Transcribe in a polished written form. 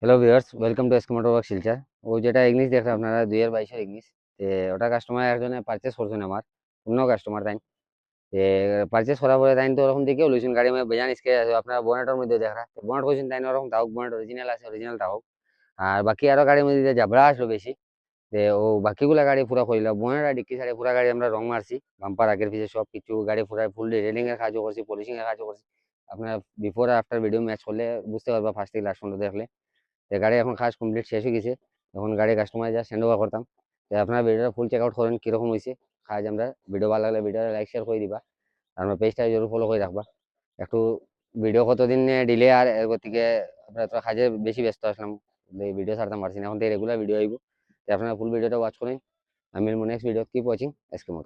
Hello viewers, welcome to এসকে motor work Silchar. ও যেটা ইংলিশ দেখেন আপনারা 2022 ইংলিশ, তে ওটা কাস্টমার একজনে পারচেস করছেন আমার অন্য কাস্টমার তাই। তে পারচেস করার পরে তাই তো ওরকম দেখেও লইছেন গাড়ি মধ্যে বেজান স্কে আপনার বনেটের মধ্যে দেখা বনেট করছেন তাই ওরকম তাও বনেট অরিজিনাল আছে, অরিজিনাল তাও। আর বাকি আরো গাড়ির মধ্যে জাবরা আসলো বেশি। তে ও বাকিগুলা গাড়ি পুরা কইলা বনেট আর ডিক্কি সাইডে পুরা গাড়ি আমরা রং মারছি, বাম্পার আগের পিছে সব কিছু গাড়ি পুরা ফুল ডিটেইলিং এর কাজও করছি, পলিশিং এর কাজও করছি। আপনার বিফোর আর আফটার ভিডিও ম্যাচ করলে বুঝতে পারবা ফার্স্ট থেকে লাস্ট পর্যন্ত দেখলে। তো গাড়ি এখন কাজ কমপ্লিট শেষ হয়ে গেছে, এখন গাড়ি কাস্টমার যা হ্যান্ড ওভার করতাম। তো আপনারা ভিডিওটা ফুল চেক আউট করেন কিরকম হয়েছে কাজ। আমরা ভিডিও ভালো লাগলে ভিডিও লাইক শেয়ার করে দিবা, আর আমার পেজটা জরুর ফলো করে রাখবা। একটু ভিডিও কতদিন ডিলে আর এর গতিকে আপনার তো কাজে বেশি ব্যস্ত আসলাম, ভিডিও ছাড়তাম পারছি না। এখন থেকে রেগুলার ভিডিও আইব, তো আপনারা ফুল ভিডিওটা ওয়াচ করেন। আমি next video keep watching SK মোর।